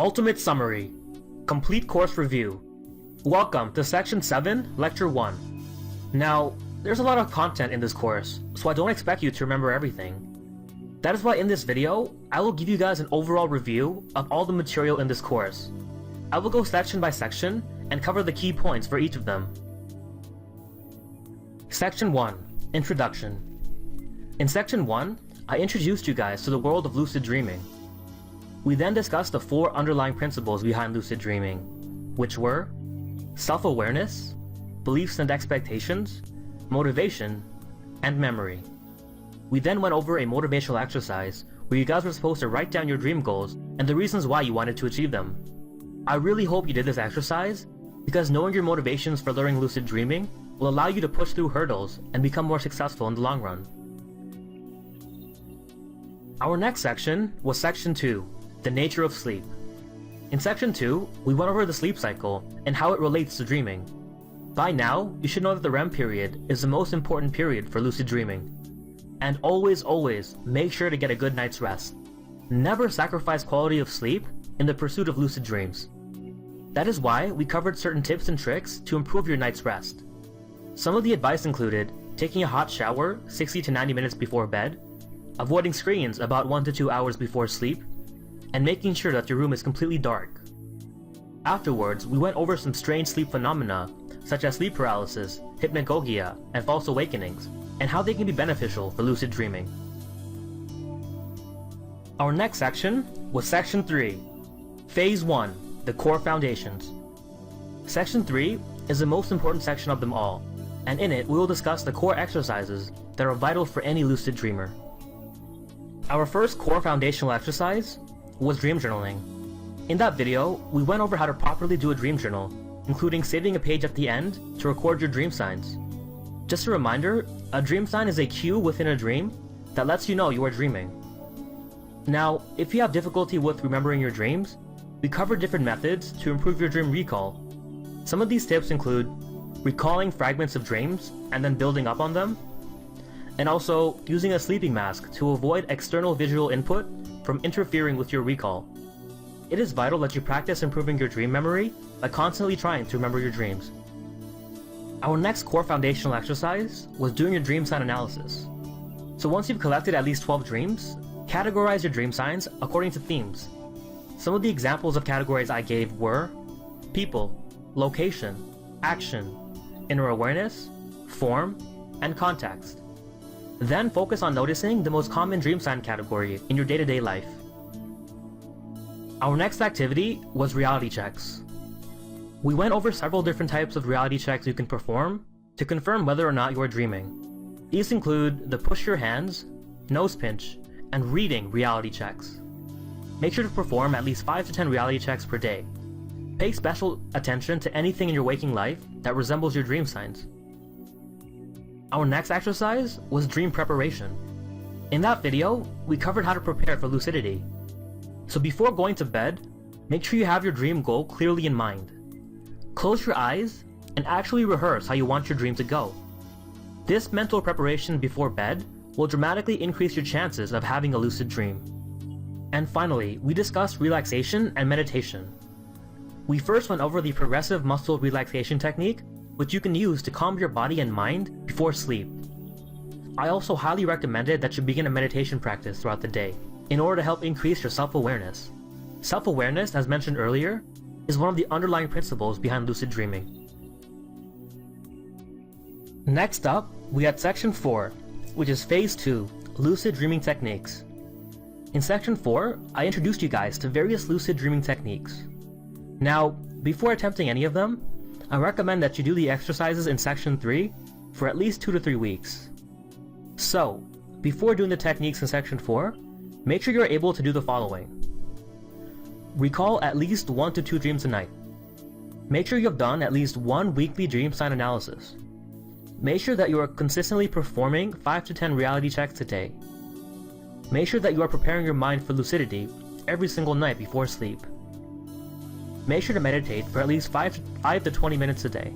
Ultimate Summary. Complete Course Review. Welcome to Section 7, Lecture 1. Now, there's a lot of content in this course, so I don't expect you to remember everything. That is why in this video, I will give you guys an overall review of all the material in this course. I will go section by section and cover the key points for each of them. Section 1, Introduction. In Section 1, I introduced you guys to the world of lucid dreaming. We then discussed the 4 underlying principles behind lucid dreaming, which were self-awareness, beliefs and expectations, motivation, and memory. We then went over a motivational exercise where you guys were supposed to write down your dream goals and the reasons why you wanted to achieve them. I really hope you did this exercise because knowing your motivations for learning lucid dreaming will allow you to push through hurdles and become more successful in the long run. Our next section was Section 2, the nature of sleep. In Section 2, we went over the sleep cycle and how it relates to dreaming. By now, you should know that the REM period is the most important period for lucid dreaming. And always make sure to get a good night's rest. Never sacrifice quality of sleep in the pursuit of lucid dreams. That is why we covered certain tips and tricks to improve your night's rest. Some of the advice included taking a hot shower 60 to 90 minutes before bed, avoiding screens about 1 to 2 hours before sleep, and making sure that your room is completely dark. Afterwards, we went over some strange sleep phenomena such as sleep paralysis, hypnagogia, and false awakenings, and how they can be beneficial for lucid dreaming. Our next section was Section 3, Phase 1, the core foundations. Section 3 is the most important section of them all, and in it we will discuss the core exercises that are vital for any lucid dreamer. Our first core foundational exercise was dream journaling. In that video, we went over how to properly do a dream journal, including saving a page at the end to record your dream signs. Just a reminder, a dream sign is a cue within a dream that lets you know you are dreaming. Now, if you have difficulty with remembering your dreams, we cover different methods to improve your dream recall. Some of these tips include recalling fragments of dreams and then building up on them, and also using a sleeping mask to avoid external visual input from interfering with your recall. It is vital that you practice improving your dream memory by constantly trying to remember your dreams. Our next core foundational exercise was doing your dream sign analysis. So once you've collected at least 12 dreams, categorize your dream signs according to themes. Some of the examples of categories I gave were people, location, action, inner awareness, form, and context. Then focus on noticing the most common dream sign category in your day-to-day life. Our next activity was reality checks. We went over several different types of reality checks you can perform to confirm whether or not you are dreaming. These include the push your hands, nose pinch, and reading reality checks. Make sure to perform at least 5 to 10 reality checks per day. Pay special attention to anything in your waking life that resembles your dream signs. Our next exercise was dream preparation. In that video, we covered how to prepare for lucidity. So before going to bed, make sure you have your dream goal clearly in mind. Close your eyes and actually rehearse how you want your dream to go. This mental preparation before bed will dramatically increase your chances of having a lucid dream. And finally, we discussed relaxation and meditation. We first went over the progressive muscle relaxation technique, which you can use to calm your body and mind before sleep. I also highly recommended that you begin a meditation practice throughout the day in order to help increase your self-awareness. Self-awareness, as mentioned earlier, is one of the underlying principles behind lucid dreaming. Next up, we had Section 4, which is Phase 2, Lucid Dreaming Techniques. In Section 4, I introduced you guys to various lucid dreaming techniques. Now, before attempting any of them, I recommend that you do the exercises in Section 3 for at least 2 to 3 weeks. So, before doing the techniques in Section 4, make sure you're able to do the following. Recall at least 1 to 2 dreams a night. Make sure you have done at least 1 weekly dream sign analysis. Make sure that you are consistently performing 5 to 10 reality checks a day. Make sure that you are preparing your mind for lucidity every single night before sleep. Make sure to meditate for at least 5 to 20 minutes a day.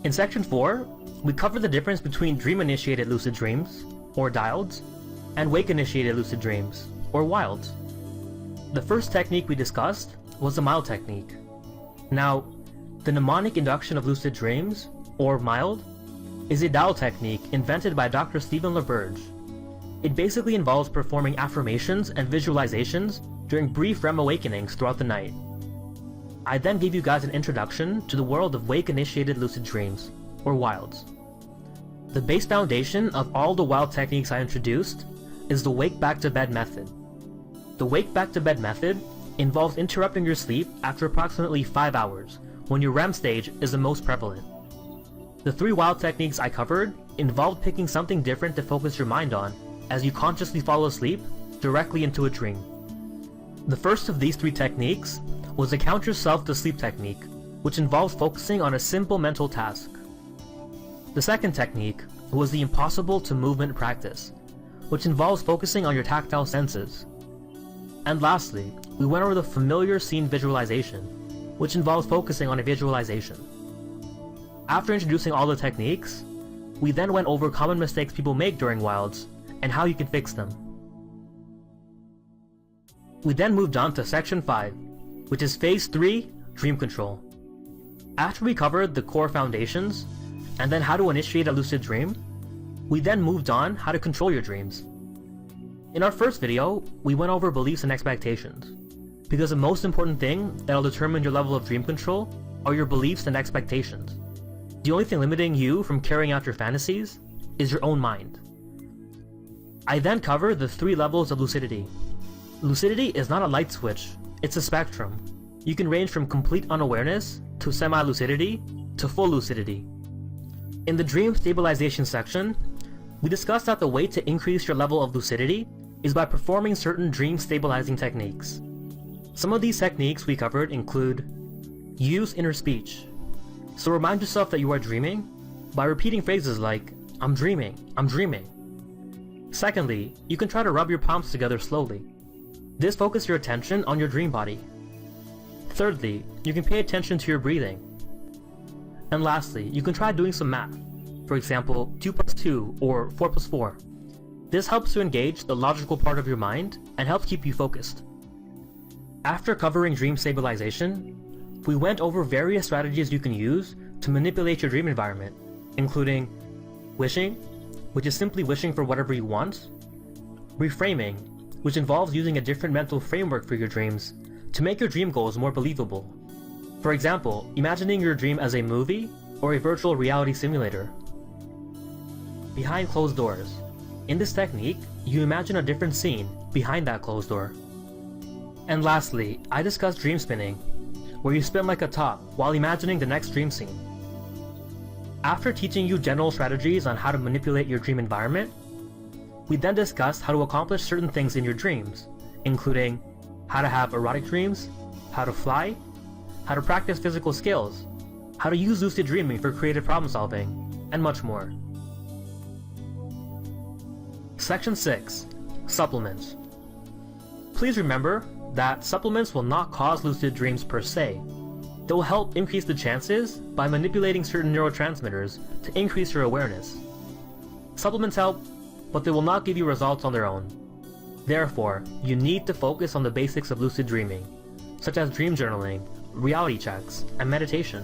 In Section 4, we cover the difference between dream-initiated lucid dreams, or DILDs, and wake-initiated lucid dreams, or WILDs. The first technique we discussed was the MILD technique. Now, the mnemonic induction of lucid dreams, or MILD, is a dial technique invented by Dr. Stephen LaBerge. It basically involves performing affirmations and visualizations during brief REM awakenings throughout the night. I then gave you guys an introduction to the world of wake-initiated lucid dreams, or WILDs. The base foundation of all the WILD techniques I introduced is the wake back to bed method. The wake back to bed method involves interrupting your sleep after approximately 5 hours, when your REM stage is the most prevalent. The 3 WILD techniques I covered involved picking something different to focus your mind on as you consciously fall asleep directly into a dream. The first of these 3 techniques was the count yourself to sleep technique, which involves focusing on a simple mental task. The second technique was the impossible to movement practice, which involves focusing on your tactile senses. And lastly, we went over the familiar scene visualization, which involves focusing on a visualization. After introducing all the techniques, we then went over common mistakes people make during WILDs and how you can fix them. We then moved on to Section 5, which is Phase 3, Dream Control. After we covered the core foundations, and then how to initiate a lucid dream, we then moved on how to control your dreams. In our first video, we went over beliefs and expectations, because the most important thing that'll determine your level of dream control are your beliefs and expectations. The only thing limiting you from carrying out your fantasies is your own mind. I then covered the 3 levels of lucidity. Lucidity is not a light switch, it's a spectrum. You can range from complete unawareness to semi-lucidity to full lucidity. In the dream stabilization section, we discussed that the way to increase your level of lucidity is by performing certain dream stabilizing techniques. Some of these techniques we covered include: use inner speech. So remind yourself that you are dreaming by repeating phrases like, "I'm dreaming, I'm dreaming." Secondly, you can try to rub your palms together slowly. This focuses your attention on your dream body. Thirdly, you can pay attention to your breathing. And lastly, you can try doing some math. For example, 2 plus 2 or 4 plus 4. This helps to engage the logical part of your mind and helps keep you focused. After covering dream stabilization, we went over various strategies you can use to manipulate your dream environment, including wishing, which is simply wishing for whatever you want; reframing, which involves using a different mental framework for your dreams to make your dream goals more believable. For example, imagining your dream as a movie or a virtual reality simulator. Behind closed doors. In this technique, you imagine a different scene behind that closed door. And lastly, I discussed dream spinning, where you spin like a top while imagining the next dream scene. After teaching you general strategies on how to manipulate your dream environment, we then discussed how to accomplish certain things in your dreams, including how to have erotic dreams, how to fly, how to practice physical skills, how to use lucid dreaming for creative problem solving, and much more. Section 6. Supplements. Please remember that supplements will not cause lucid dreams per se. They will help increase the chances by manipulating certain neurotransmitters to increase your awareness. Supplements help, but they will not give you results on their own. Therefore, you need to focus on the basics of lucid dreaming, such as dream journaling, reality checks, and meditation.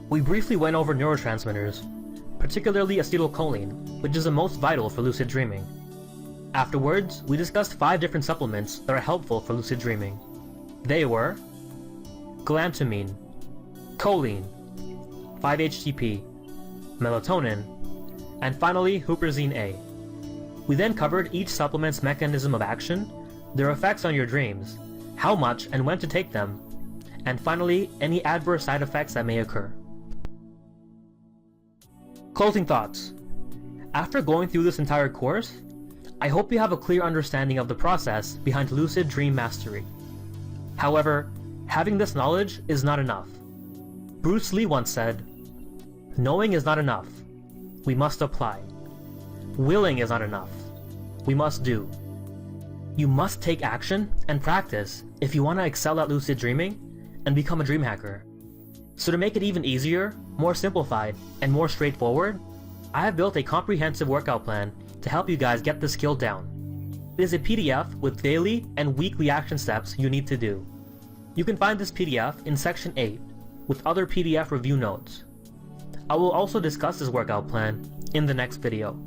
We briefly went over neurotransmitters, particularly acetylcholine, which is the most vital for lucid dreaming. Afterwards, we discussed 5 different supplements that are helpful for lucid dreaming. They were galantamine, choline, 5-HTP, melatonin, and finally huperzine A. We then covered each supplement's mechanism of action, their effects on your dreams, how much and when to take them, and finally any adverse side effects that may occur. Closing thoughts. After going through this entire course, I hope you have a clear understanding of the process behind lucid dream mastery. However, having this knowledge is not enough. Bruce Lee once said, "Knowing is not enough. We must apply. Willing is not enough. We must do." You must take action and practice if you want to excel at lucid dreaming and become a dream hacker. So to make it even easier, more simplified, and more straightforward, I have built a comprehensive workout plan to help you guys get the skill down. It is a PDF with daily and weekly action steps you need to do. You can find this PDF in Section 8, with other PDF review notes. I will also discuss this workout plan in the next video.